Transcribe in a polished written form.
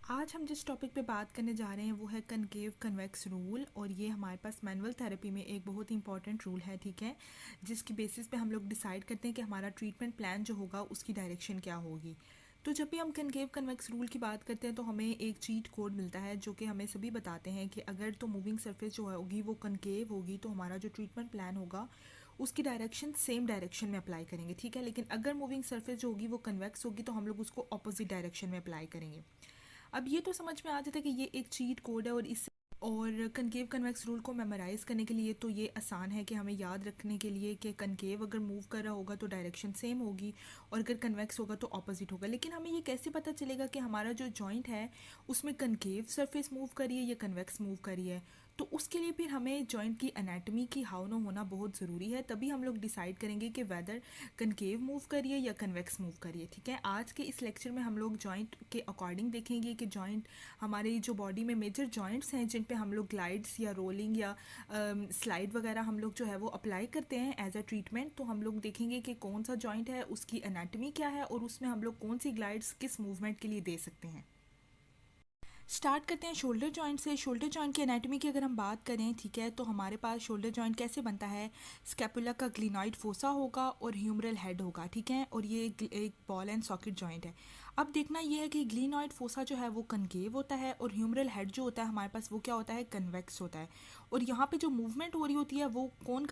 आज हम जिस टॉपिक पे बात करने जा रहे हैं वो है कनकेव कन्वेक्स रूल। और ये हमारे पास मैनुअल थेरेपी में एक बहुत ही इंपॉर्टेंट रूल है, ठीक है, जिसकी बेसिस पे हम लोग डिसाइड करते हैं कि हमारा ट्रीटमेंट प्लान जो होगा उसकी डायरेक्शन क्या होगी। तो जब भी हम कनकेव कन्वेक्स रूल की बात करते हैं तो हमें एक चीट कोड मिलता है जो कि हमें सभी बताते हैं कि अगर तो मूविंग सरफेस जो होगी वो कनकेव होगी तो हमारा जो ट्रीटमेंट प्लान होगा उसकी डायरेक्शन सेम डायरेक्शन में अप्लाई करेंगे, ठीक है। लेकिन अगर मूविंग सरफेस जो होगी वो कन्वेक्स होगी तो हम लोग उसको अपोजिट डायरेक्शन में अप्लाई करेंगे। अब ये तो समझ में आ जाता है कि ये एक चीट कोड है और कनकेव कन्वेक्स रूल को मेमोराइज करने के लिए तो ये आसान है कि हमें याद रखने के लिए कि कनकेव अगर मूव कर रहा होगा तो डायरेक्शन सेम होगी और अगर कन्वेक्स होगा तो ऑपोजिट होगा। लेकिन हमें ये कैसे पता चलेगा कि हमारा जो जॉइंट है उसमें कनकेव सरफेस मूव करी है या कन्वेक्स मूव करी है। तो उसके लिए फिर हमें जॉइंट की एनाटमी की हाव होना बहुत ज़रूरी है, तभी हम लोग डिसाइड करेंगे कि वेदर कनकेव मूव करिए या कन्वेक्स मूव करिए, ठीक है। आज के इस लेक्चर में हम लोग जॉइंट के अकॉर्डिंग देखेंगे कि जॉइंट हमारी जो बॉडी में मेजर जॉइंट्स हैं जिन पे हम लोग ग्लाइड्स या रोलिंग या स्लाइड वगैरह हम लोग जो है वो अप्लाई करते हैं एज अ ट्रीटमेंट। तो हम लोग देखेंगे कि कौन सा जॉइंट है, उसकी एनाटमी क्या है और उसमें हम लोग कौन सी ग्लाइड्स किस मूवमेंट के लिए दे सकते हैं। स्टार्ट करते हैं शोल्डर जॉइंट से। शोल्डर जॉइंट की एनाटॉमी की अगर हम बात करें, ठीक है, तो हमारे पास शोल्डर जॉइंट कैसे बनता है। स्कैपुला का ग्लिनॉइड फोसा होगा और ह्यूमरल हेड होगा, ठीक है, और ये एक बॉल एंड सॉकेट जॉइंट है। अब देखना ये है कि ग्लिनॉइड फोसा जो है वो कनकेव होता है और ह्यूमरल हेड जो होता है हमारे पास वो क्या होता है, कन्वेक्स होता है। और यहाँ पे जो मूवमेंट हो रही होती है वो कौन